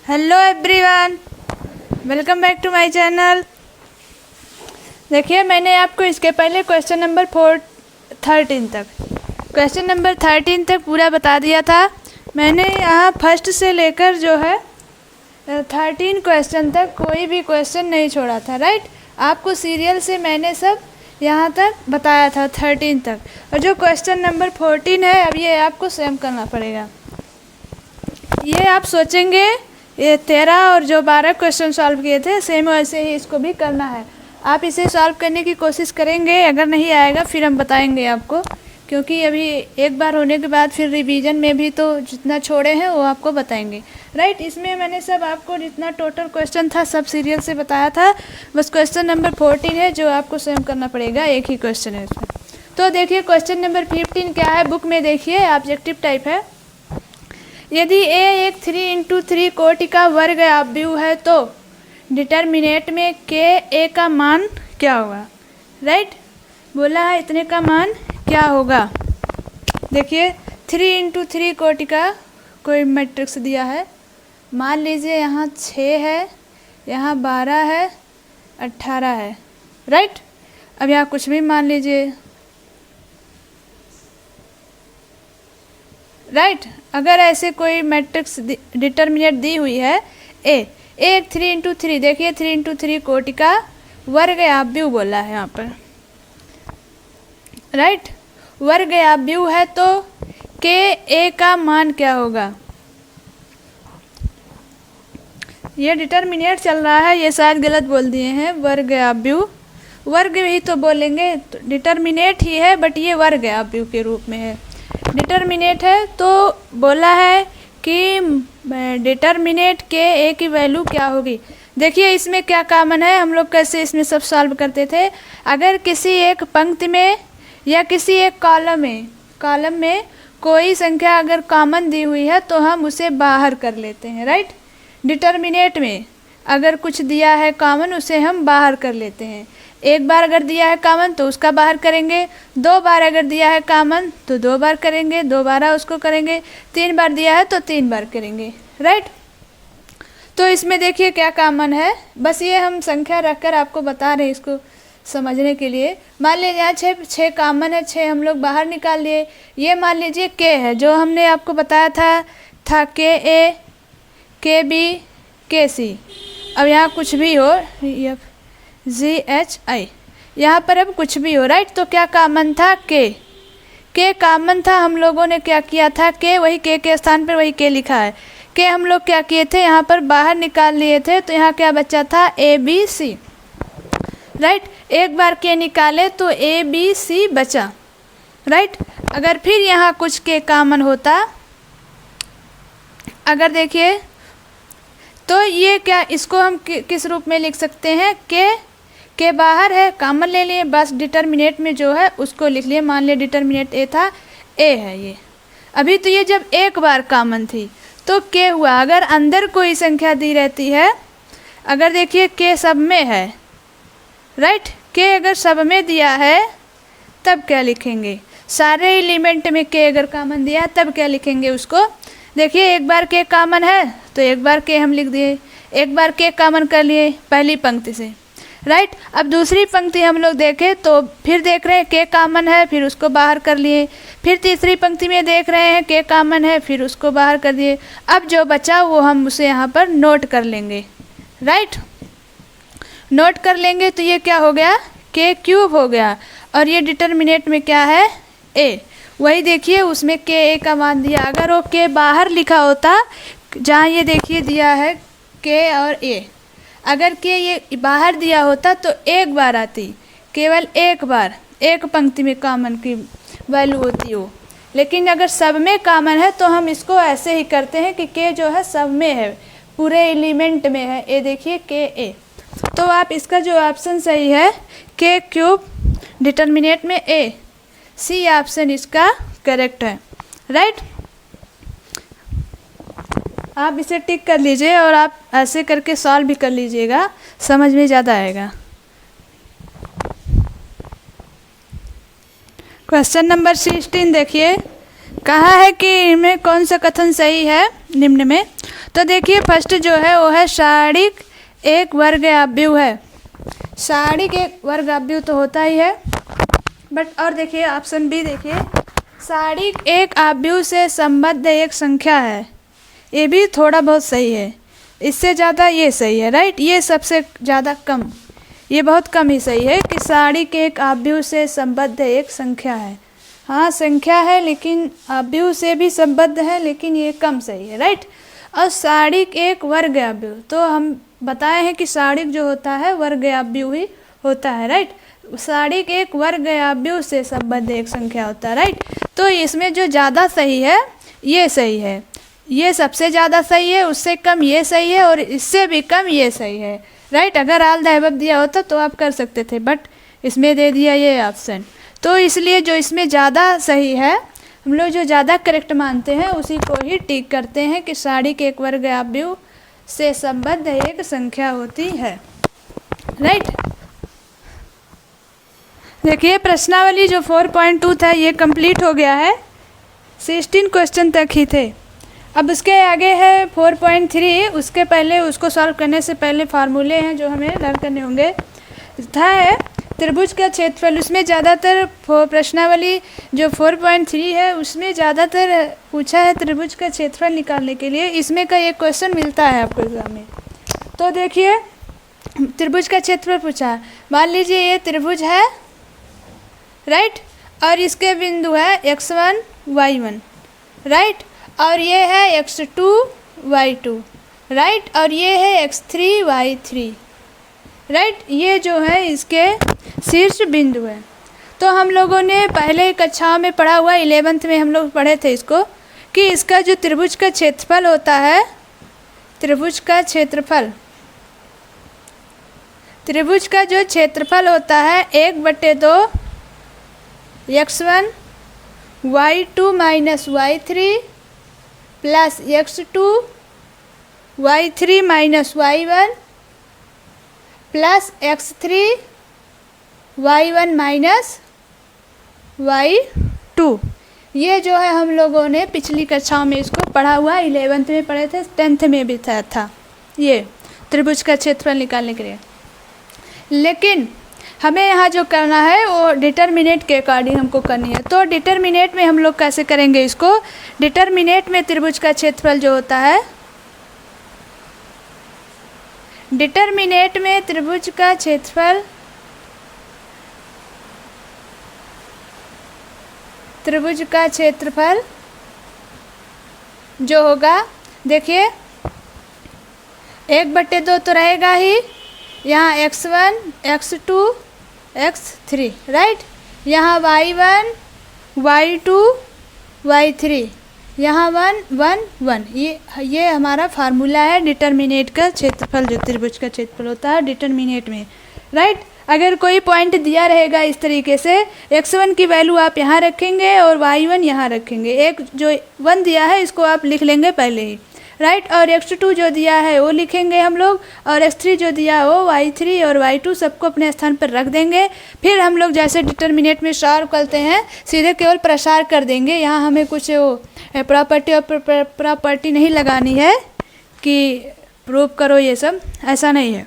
Hello everyone, welcome back to my channel. देखिए, मैंने आपको इसके पहले क्वेश्चन नंबर 13 तक पूरा बता दिया था। मैंने यहाँ फर्स्ट से लेकर जो है 13 क्वेश्चन तक कोई भी क्वेश्चन नहीं छोड़ा था, राइट। आपको सीरियल से मैंने सब यहाँ तक बताया था 13 तक। और जो क्वेश्चन नंबर 14 है, अब ये आपको सेम करना पड़ेगा। ये आप सोचेंगे ये 13 और जो 12 क्वेश्चन सॉल्व किए थे सेम वैसे ही इसको भी करना है। आप इसे सॉल्व करने की कोशिश करेंगे, अगर नहीं आएगा फिर हम बताएंगे आपको, क्योंकि अभी एक बार होने के बाद फिर रिवीजन में भी तो जितना छोड़े हैं वो आपको बताएंगे, राइट। इसमें मैंने सब आपको जितना टोटल क्वेश्चन था सब सीरियल से बताया था। बस क्वेश्चन नंबर 14 है जो आपको सेम करना पड़ेगा, एक ही क्वेश्चन है इसमें। तो देखिए क्वेश्चन नंबर 15 क्या है, बुक में देखिए, ऑब्जेक्टिव टाइप है। यदि ए एक 3×3 कोटि का वर्ग अवयव है तो डिटर्मिनेंट में के ए का मान क्या होगा, राइट। बोला है इतने का मान क्या होगा। देखिए 3×3 कोटि का कोई मैट्रिक्स दिया है। मान लीजिए यहाँ 6 है, यहाँ 12 है, 18 है, राइट। अब यहाँ कुछ भी मान लीजिए, राइट। अगर ऐसे कोई मैट्रिक्स डिटर्मिनेंट दी हुई है ए एक 3×3, देखिए 3×3 कोटि का वर्ग अवयव बोला है यहाँ पर, राइट। वर्ग अवयव है तो के ए का मान क्या होगा। ये डिटर्मिनेंट चल रहा है, ये शायद गलत बोल दिए हैं। वर्ग अवयव, वर्ग ही तो बोलेंगे, तो डिटर्मिनेंट ही है बट ये वर्ग अवयव के रूप में है। डिटर्मिनेंट है तो बोला है कि डिटर्मिनेंट के ए की वैल्यू क्या होगी। देखिए इसमें क्या कॉमन है, हम लोग कैसे इसमें सब सॉल्व करते थे। अगर किसी एक पंक्ति में या किसी एक कॉलम में कोई संख्या अगर कॉमन दी हुई है तो हम उसे बाहर कर लेते हैं, राइट। डिटर्मिनेंट में अगर कुछ दिया है कॉमन, उसे हम बाहर कर लेते हैं। एक बार अगर दिया है कॉमन तो उसका बाहर करेंगे, 2 बार अगर दिया है कॉमन तो 2 बार करेंगे, दोबारा उसको करेंगे, 3 बार दिया है तो 3 बार करेंगे, राइट। तो इसमें देखिए क्या कॉमन है, बस ये हम संख्या रखकर आपको बता रहे हैं इसको समझने के लिए। मान लीजिए यहाँ 6 कॉमन है, 6 हम लोग बाहर निकाल लिए। ये मान लीजिए के है, जो हमने आपको बताया था के ए, के बी, के सी। अब यहाँ कुछ भी हो, GHI, यहाँ पर अब कुछ भी हो, राइट। तो क्या कॉमन था, के कॉमन था। हम लोगों ने क्या किया था, के वही के स्थान पर वही के लिखा है। के हम लोग क्या किए थे, यहाँ पर बाहर निकाल लिए थे, तो यहाँ क्या बचा था, ABC, राइट। एक बार के निकाले तो ABC बचा, राइट। अगर फिर यहाँ कुछ के कॉमन होता, अगर देखिए तो ये क्या, इसको हम किस रूप में लिख सकते हैं, के बाहर है, कॉमन ले लिए, बस डिटर्मिनेंट में जो है उसको लिख लिए। मान लिया डिटर्मिनेंट ए था, ए है ये। अभी तो ये जब एक बार कॉमन थी तो के हुआ। अगर अंदर कोई संख्या दी रहती है, अगर देखिए के सब में है, राइट। के अगर सब में दिया है तब क्या लिखेंगे, सारे एलिमेंट में के अगर कॉमन दिया है तब क्या लिखेंगे उसको। देखिए एक बार के कॉमन है तो एक बार के हम लिख दिए, एक बार के कॉमन कर लिए पहली पंक्ति से, राइट। अब दूसरी पंक्ति हम लोग देखें तो फिर देख रहे हैं के कॉमन है, फिर उसको बाहर कर लिए। फिर तीसरी पंक्ति में देख रहे हैं के कॉमन है, फिर उसको बाहर कर दिए। अब जो बचा वो हम उसे यहाँ पर नोट कर लेंगे, राइट। नोट कर लेंगे तो ये क्या हो गया, के क्यूब हो गया। और ये डिटर्मिनेंट में क्या है, ए। वही देखिए उसमें के ए का मान दिया। अगर वो के बाहर लिखा होता, जहाँ ये देखिए दिया है के और ए, अगर के ये बाहर दिया होता तो एक बार आती, केवल एक बार, एक पंक्ति में कॉमन की वैल्यू होती हो। लेकिन अगर सब में कॉमन है तो हम इसको ऐसे ही करते हैं कि के जो है सब में है, पूरे एलिमेंट में है। ए देखिए के ए, तो आप इसका जो ऑप्शन सही है के क्यूब डिटर्मिनेंट में ए, सी ऑप्शन इसका करेक्ट है, राइट। आप इसे टिक कर लीजिए और आप ऐसे करके सॉल्व भी कर लीजिएगा, समझ में ज़्यादा आएगा। क्वेश्चन नंबर 16 देखिए, कहा है कि इनमें कौन सा कथन सही है निम्न में। तो देखिए फर्स्ट जो है वो है शारीरिक एक वर्ग आव्यूह है। शारीरिक एक वर्ग आव्यूह तो होता ही है, बट और देखिए ऑप्शन बी देखिए, शारीरिक एक आव्यूह से संबद्ध एक संख्या है। ये भी थोड़ा बहुत सही है, इससे ज़्यादा ये सही है, राइट। ये सबसे ज़्यादा कम, ये बहुत कम ही सही है कि शारीरिक एक आव्यूह से संबद्ध एक संख्या है। हाँ संख्या है लेकिन आव्यूह से भी संबद्ध है, लेकिन ये कम सही है, राइट। और शारीरिक एक वर्ग आव्यूह, तो हम बताए हैं कि शारीरिक जो होता है वर्ग आव्यूह ही होता है, राइट। शारीरिक एक वर्ग आव्यूह से संबद्ध एक संख्या होता है, राइट। तो इसमें जो ज़्यादा सही है ये सही है, ये सबसे ज़्यादा सही है, उससे कम ये सही है, और इससे भी कम ये सही है, राइट। अगर ऑल द अबव दिया होता तो आप कर सकते थे, बट इसमें दे दिया ये ऑप्शन, तो इसलिए जो इसमें ज़्यादा सही है, हम लोग जो ज़्यादा करेक्ट मानते हैं उसी को ही टिक करते हैं कि शारीरिक एक वर्ग आव्यूह से संबद्ध एक संख्या होती है, राइट। देखिए प्रश्नावली जो 4.2 था ये कंप्लीट हो गया है, 16 क्वेश्चन तक ही थे। अब उसके आगे है 4.3, उसके पहले उसको सॉल्व करने से पहले फार्मूले हैं जो हमें लर्न करने होंगे। था है त्रिभुज का क्षेत्रफल, उसमें ज़्यादातर प्रश्नावली जो 4.3 है उसमें ज़्यादातर पूछा है त्रिभुज का क्षेत्रफल निकालने के लिए। इसमें का एक क्वेश्चन मिलता है आपको एग्जाम में। तो देखिए त्रिभुज का क्षेत्रफल पूछा है, मान लीजिए ये त्रिभुज है, राइट, और इसके बिंदु है x1 y1, राइट, और ये है x2 y2, राइट, और ये है x3 y3, राइट। ये जो है इसके शीर्ष बिंदु है। तो हम लोगों ने पहले कक्षाओं में पढ़ा हुआ, 11th में हम लोग पढ़े थे इसको, कि इसका जो त्रिभुज का क्षेत्रफल होता है, त्रिभुज का क्षेत्रफल, त्रिभुज का जो क्षेत्रफल होता है 1/2 x1 y2 minus y3 plus x2 y3 minus y1 plus x3 y1 minus y2। ये जो है हम लोगों ने पिछली कक्षाओं में इसको पढ़ा हुआ, 11th में पढ़े थे, 10th में भी था ये त्रिभुज का क्षेत्रफल निकालने के लिए। लेकिन हमें यहाँ जो करना है वो डिटरमिनेट के अकॉर्डिंग हमको करनी है। तो डिटरमिनेट में हम लोग कैसे करेंगे इसको, डिटरमिनेट में त्रिभुज का क्षेत्रफल जो होता है, डिटरमिनेट में त्रिभुज का क्षेत्रफल, त्रिभुज का क्षेत्रफल जो होगा, देखिए 1/2 तो रहेगा ही, यहाँ x1 x2 x3, राइट, यहाँ y1 y2 y3, यहाँ 1 1 1। ये हमारा फार्मूला है डिटरमिनेट का क्षेत्रफल, जो त्रिभुज का क्षेत्रफल होता है डिटरमिनेट में, राइट। अगर कोई पॉइंट दिया रहेगा इस तरीके से, x1 की वैल्यू आप यहाँ रखेंगे और y1 यहाँ रखेंगे, एक जो 1 दिया है इसको आप लिख लेंगे पहले ही, राइट, और x2 जो दिया है वो लिखेंगे हम लोग, और x3 जो दिया है वो y3 और y2 सबको अपने स्थान पर रख देंगे। फिर हम लोग जैसे डिटरमिनेट में सॉल्व करते हैं सीधे केवल प्रसार कर देंगे, यहाँ हमें कुछ वो प्रॉपर्टी और प्रॉपर्टी नहीं लगानी है कि प्रूव करो, ये सब ऐसा नहीं है।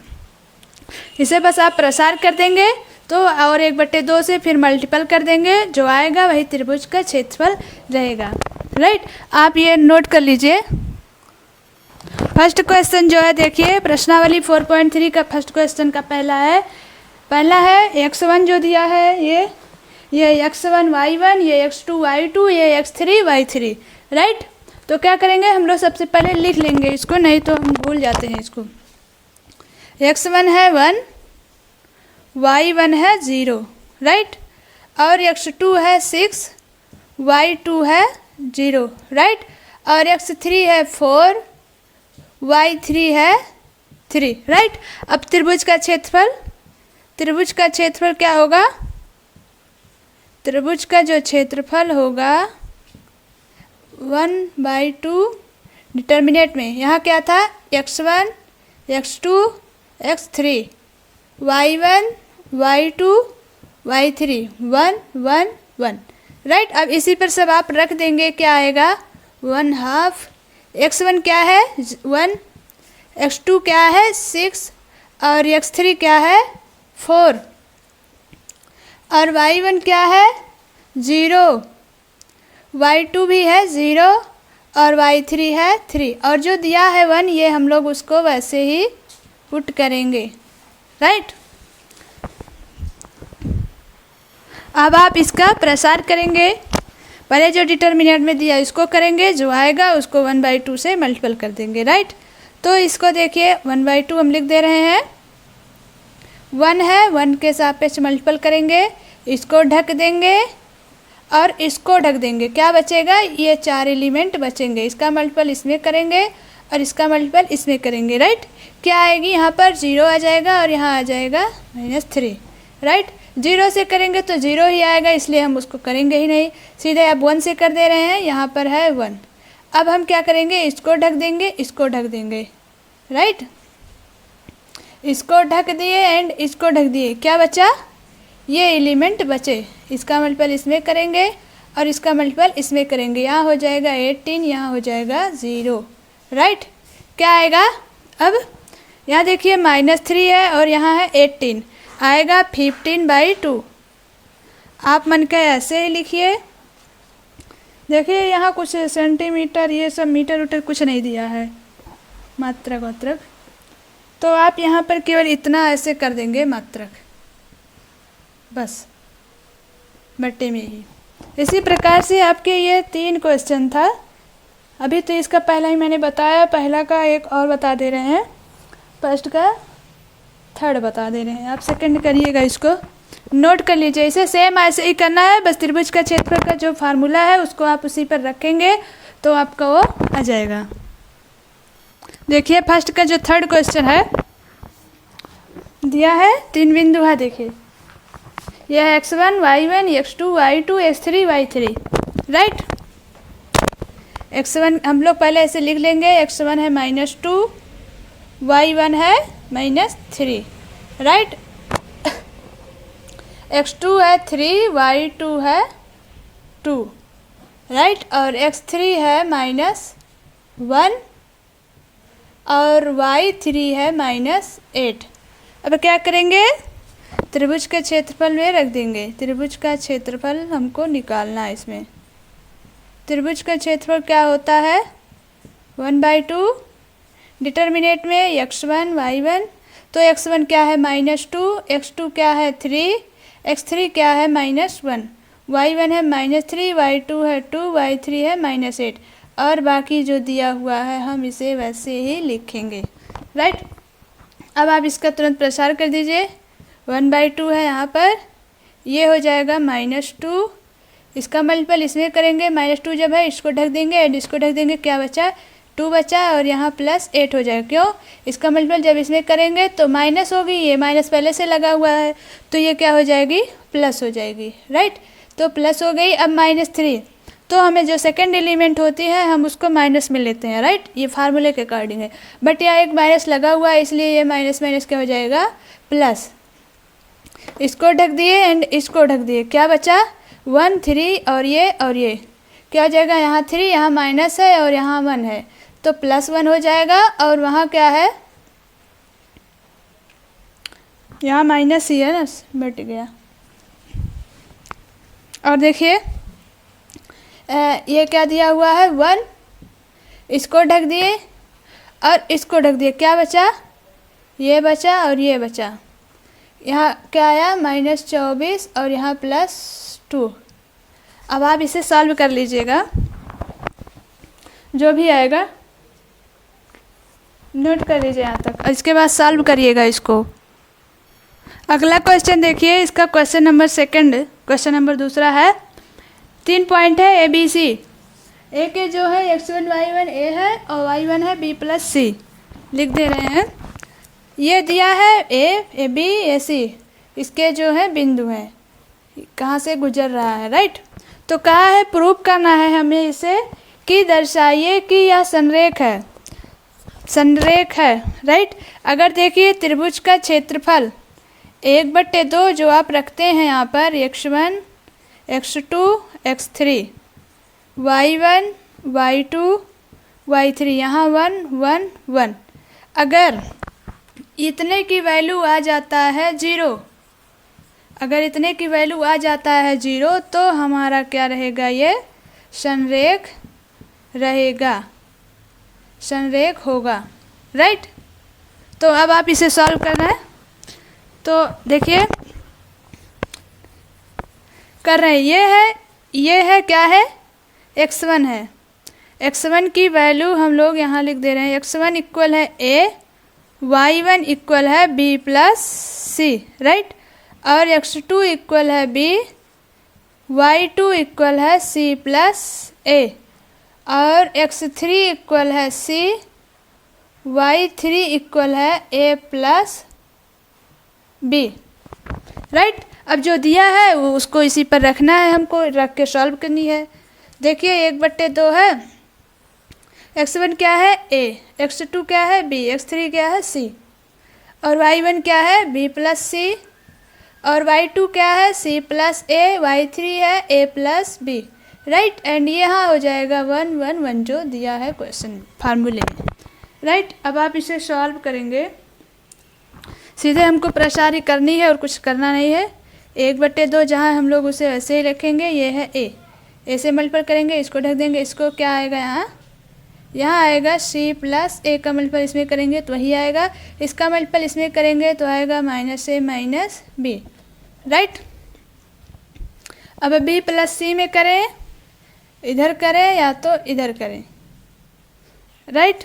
इसे बस आप प्रसार कर देंगे तो, और 1/2 से फिर मल्टीपल कर देंगे, जो आएगा वही त्रिभुज का क्षेत्रफल रहेगा, राइट। आप ये नोट कर लीजिए। फर्स्ट क्वेश्चन जो है देखिए प्रश्नावली 4.3 का फर्स्ट क्वेश्चन का पहला है x1 जो दिया है, ये x1 y1, ये x2 y2, ये x3 y3, राइट। तो क्या करेंगे हम लोग, सबसे पहले लिख लेंगे इसको, नहीं तो हम भूल जाते हैं इसको। x1 है 1, y1 है 0, राइट, और x2 है 6, y2 है 0, राइट, और x3 है 4, y3 है 3, राइट। अब त्रिभुज का क्षेत्रफल क्या होगा, त्रिभुज का जो क्षेत्रफल होगा 1/2 डिटरमिनेट में, यहाँ क्या था x1 x2 x3, y1 y2 y3, 1 1 1, right. अब इसी पर सब आप रख देंगे, क्या आएगा 1/2 x1 क्या है 1, x2 क्या है 6 और x3 क्या है 4 और y1 क्या है 0, y2 भी है 0 और y3 है 3 और जो दिया है 1 ये हम लोग उसको वैसे ही पुट करेंगे, राइट। अब आप इसका प्रसार करेंगे, पहले जो डिटर्मिनेंट में दिया इसको करेंगे, जो आएगा उसको 1/2 से मल्टीपल कर देंगे, राइट। तो इसको देखिए 1/2 हम लिख दे रहे हैं, 1 है 1 के सापेक्ष मल्टीपल करेंगे, इसको ढक देंगे और इसको ढक देंगे, क्या बचेगा ये 4 एलिमेंट बचेंगे, इसका मल्टीपल इसमें करेंगे और इसका मल्टीपल इसमें करेंगे, राइट। क्या आएगी यहाँ पर 0 आ जाएगा और यहाँ आ जाएगा -3, राइट। 0 से करेंगे तो 0 ही आएगा, इसलिए हम उसको करेंगे ही नहीं, सीधे अब 1 से कर दे रहे हैं, यहाँ पर है 1। अब हम क्या करेंगे, इसको ढक देंगे, इसको ढक देंगे, राइट। इसको ढक दिए एंड इसको ढक दिए, क्या बचा ये एलिमेंट बचे, इसका मल्टीपल इसमें करेंगे और इसका मल्टीपल इसमें करेंगे, यहाँ हो जाएगा 18, यहाँ हो जाएगा 0, राइट। क्या आएगा अब यहाँ देखिए -3 है और यहाँ है 18, आएगा 15/2। आप मन के ऐसे ही लिखिए, देखिए यहाँ कुछ सेंटीमीटर ये सब मीटर उटर कुछ नहीं दिया है, मात्रक वात्रक, तो आप यहाँ पर केवल इतना ऐसे कर देंगे मात्रक, बस बट्टे में ही। इसी प्रकार से आपके ये 3 क्वेश्चन था, अभी तो इसका पहला ही मैंने बताया, पहला का एक और बता दे रहे हैं, फर्स्ट का थर्ड बता दे रहे हैं, आप सेकंड करिएगा, इसको नोट कर लीजिए, इसे सेम ऐसे ही करना है, बस त्रिभुज का क्षेत्रफल का जो फार्मूला है उसको आप उसी पर रखेंगे तो आपका वो आ जाएगा। देखिए फर्स्ट का जो थर्ड क्वेश्चन है दिया है 3 बिंदु है, देखिए यह x1 y1 x2 y2 x3 y3, right. x1 हम लोग पहले ऐसे लिख लेंगे, x1 है -2 y1 है -3, राइट। x2 है 3 y2 है 2, राइट, और x3 है -1 और y3 है -8। अब क्या करेंगे, त्रिभुज के क्षेत्रफल में रख देंगे, त्रिभुज का क्षेत्रफल हमको निकालना है, इसमें त्रिभुज का क्षेत्रफल क्या होता है 1/2, डिटर्मिनेंट में x1 y1, तो x1 क्या है -2, x2 क्या है 3, x3 क्या है -1, y1 है -3, y2 है 2, y3 है -8 और बाकी जो दिया हुआ है हम इसे वैसे ही लिखेंगे, राइट। अब आप इसका तुरंत प्रसार कर दीजिए, 1/2 है यहाँ पर, ये हो जाएगा -2, इसका मल्टीपल इसमें करेंगे, -2 जब है इसको ढक देंगे एंड इसको ढक देंगे, क्या बचा 2 बचा और यहाँ +8 हो जाएगा, क्यों इसका मल्टीपल जब इसमें करेंगे तो माइनस होगी, ये माइनस पहले से लगा हुआ है तो ये क्या हो जाएगी प्लस हो जाएगी, राइट। तो प्लस हो गई, अब -3, तो हमें जो सेकंड एलिमेंट होती है हम उसको माइनस में लेते हैं, राइट, ये फार्मूले के अकॉर्डिंग है, बट यहाँ एक माइनस लगा हुआ है इसलिए ये माइनस माइनस क्या हो जाएगा प्लस, इसको ढक दिए एंड इसको ढक दिए, क्या बचा 1 3 और ये क्या हो जाएगा, यहाँ 3 यहाँ माइनस है और यहाँ 1 है तो +1 हो जाएगा और वहाँ क्या है यहाँ माइनस ही है ना, बट गया। और देखिए ये क्या दिया हुआ है 1, इसको ढक दिए और इसको ढक दिए, क्या बचा ये बचा और ये बचा, यहाँ क्या आया -24 और यहाँ +2। अब आप इसे सॉल्व कर लीजिएगा, जो भी आएगा नोट कर लीजिए यहाँ तक और इसके बाद सॉल्व करिएगा इसको। अगला क्वेश्चन देखिए, इसका question number second, question number दूसरा है, 3 पॉइंट है ABC, ए के जो है x1 y1 a है और y1 है b + c, लिख दे रहे हैं। ये दिया है a b a c, इसके जो है बिंदु हैं, कहाँ से गुजर रहा है, राइट। तो कहा है प्रूफ करना है हमें इसे कि दर्शाइए कि यह संरेख है, संरेख है, राइट। अगर देखिए त्रिभुज का क्षेत्रफल 1/2 जो आप रखते हैं यहाँ पर x1 x2 x3 y1 y2 y3 यहाँ 1 1 1। अगर इतने की वैल्यू आ जाता है 0, अगर इतने की वैल्यू आ जाता है 0 तो हमारा क्या रहेगा, ये संरेख रहेगा, संरेख होगा, राइट। तो अब आप इसे सॉल्व करना है, तो देखिए कर रहे हैं। ये है क्या है, x1 है। x1 की वैल्यू हम लोग यहाँ लिख दे रहे हैं। x1 इक्वल है a, y1 इक्वल है b प्लस सी, राइट। और x2 इक्वल है b, y2 इक्वल है c प्लस a, और x3 इक्वल है c, y3 इक्वल है a प्लस b, राइट। अब जो दिया है वो उसको इसी पर रखना है, हमको रख के सॉल्व करनी है। देखिए 1/2 है, x1 क्या है a, x2 क्या है b, x3 क्या है c, और y1 क्या है b प्लस c, और y2 क्या है c प्लस a, y3 है a plus b, right. And यहाँ हो जाएगा 1 1 1 जो दिया है क्वेश्चन फार्मूले में, राइट। अब आप इसे सॉल्व करेंगे, सीधे हमको प्रसारी करनी है और कुछ करना नहीं है। 1/2 जहाँ हम लोग उसे वैसे ही रखेंगे, ये है a से मल्टीपल करेंगे, इसको ढक देंगे, इसको क्या आएगा यहाँ आएगा c प्लस a का मल्टीपल इसमें करेंगे तो वही आएगा, इसका मल्टीपल इसमें करेंगे तो आएगा -a माइनस b, राइट। अब b प्लस c में करें, इधर करें या तो इधर करें, राइट।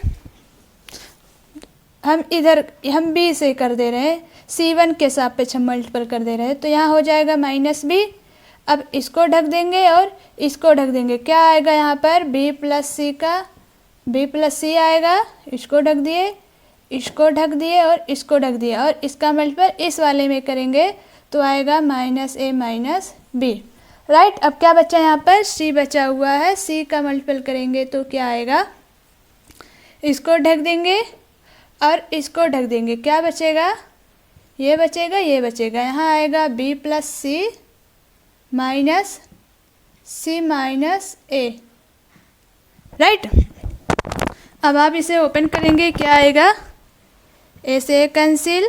हम b से कर दे रहे हैं, c1 के सापेक्ष हम मल्टीपल कर दे रहे हैं, तो यहाँ हो जाएगा -b। अब इसको ढक देंगे और इसको ढक देंगे, क्या आएगा यहाँ पर b प्लस c का b प्लस c आएगा, इसको ढक दिए, इसको ढक दिए और इसको ढक दिए, और इसका मल्टीपल इस वाले में करेंगे तो आएगा -a माइनस b, राइट। अब क्या बचा यहाँ पर, c बचा हुआ है, c का मल्टीपल करेंगे तो क्या आएगा, इसको ढक देंगे और इसको ढक देंगे, क्या बचेगा, ये बचेगा, ये बचेगा, यहाँ आएगा b plus c minus c minus a, right. अब आप इसे ओपन करेंगे, क्या आएगा, a से a कैंसिल,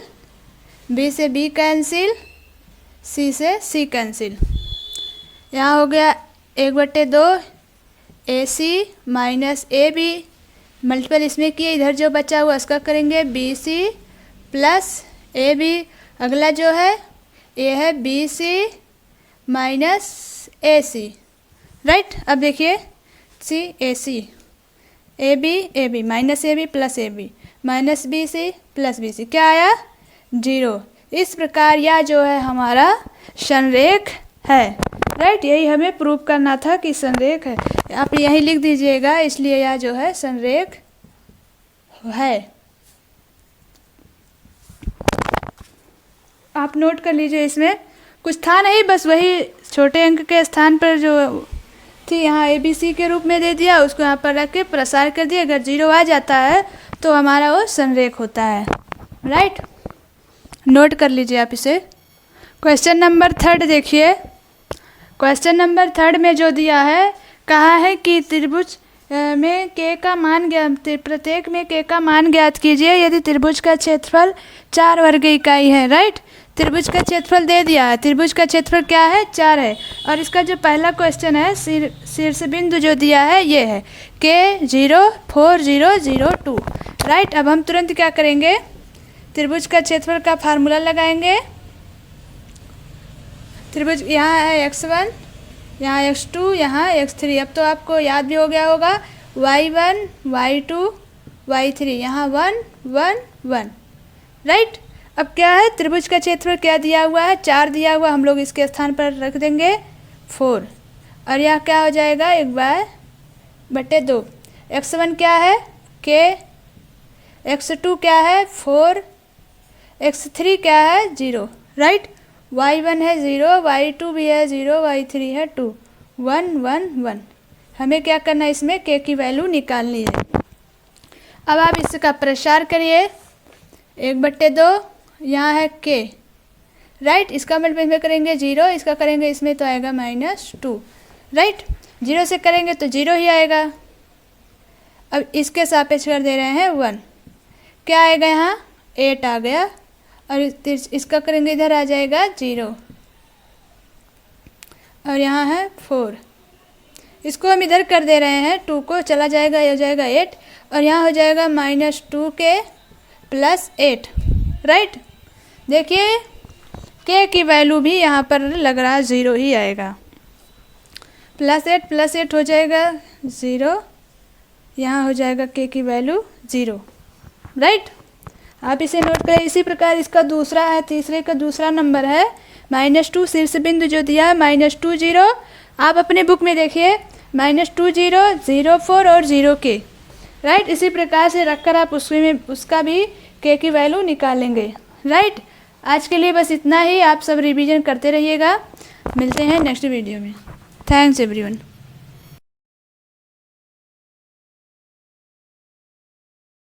b से b कैंसिल, c से c कैंसिल, यहाँ हो गया 1/2 ac माइनस ab, मल्टीपल इसमें किए, इधर जो बचा हुआ उसका करेंगे bc प्लस ab, अगला जो है ये है bc माइनस ac, राइट। अब देखिए c ac, ab minus ab plus ab minus bc plus bc, क्या आया 0। इस प्रकार यह जो है हमारा संरेख है, राइट। यही हमें प्रूव करना था कि संरेख है, आप यहीं लिख दीजिएगा, इसलिए यह जो है संरेख है। आप नोट कर लीजिए, इसमें कुछ था नहीं, बस वही छोटे अंक के स्थान पर जो थी यहाँ ABC के रूप में दे दिया, उसको यहाँ पर रख के प्रसार कर दिया। अगर 0 आ जाता है तो हमारा वो संरेख होता है, राइट। नोट कर लीजिए आप इसे। क्वेश्चन नंबर 3 देखिए, क्वेश्चन नंबर 3 में जो दिया है, कहा है कि त्रिभुज में k का मान प्रत्येक में k का मान ज्ञात कीजिए यदि त्रिभुज का क्षेत्रफल 4 वर्ग इकाई है, राइट। त्रिभुज का क्षेत्रफल दे दिया है, त्रिभुज का क्षेत्रफल क्या है 4 है, और इसका जो पहला क्वेश्चन है शीर्ष बिंदु जो दिया है ये है k 0 4 0 0 2, राइट। अब हम तुरंत क्या करेंगे, त्रिभुज का क्षेत्रफल का फार्मूला लगाएंगे। त्रिभुज यहाँ है x1, यहाँ x2, यहाँ x3। अब तो आपको याद भी हो गया होगा, y1 y2 y3, यहाँ 1 1 1, राइट। अब क्या है, त्रिभुज का क्षेत्रफल क्या दिया हुआ है 4 दिया हुआ, हम लोग इसके स्थान पर रख देंगे 4, और यह क्या हो जाएगा 1/2। x1 क्या है k, x2 क्या है 4, x3 क्या है 0, राइट। y1 है 0, y2 भी है 0, y3 है 2, 1 1 1। हमें क्या करना है, इसमें k की वैल्यू निकालनी है। अब आप इसका प्रसार करिए, 1/2, यहाँ है k, राइट। इसका मल्टीप्लाई में करेंगे 0, इसका करेंगे इसमें तो आएगा -2, राइट। 0 से करेंगे तो 0 ही आएगा। अब इसके सापेक्ष कर दे रहे हैं 1, क्या आएगा यहाँ 8 आ गया, और इसका करेंगे इधर आ जाएगा 0, और यहाँ है 4। इसको हम इधर कर दे रहे हैं, 2 को चला जाएगा, ये हो जाएगा 8, और यहाँ हो जाएगा -2 के प्लस 8, राइट। देखिए के की वैल्यू भी यहाँ पर लग रहा है 0 ही आएगा। +8 हो जाएगा 0, यहाँ हो जाएगा के की वैल्यू 0, राइट। आप इसे नोट करें। इसी प्रकार इसका दूसरा है, तीसरे का दूसरा नंबर है -2, शीर्ष बिंदु जो दिया है -2 0, आप अपने बुक में देखिए -2 0 0 4 और 0 के, राइट। इसी प्रकार से रखकर आप उसका भी के की वैल्यू निकालेंगे, राइट। आज के लिए बस इतना ही, आप सब रिवीजन करते रहिएगा। मिलते हैं नेक्स्ट वीडियो में। Thanks everyone.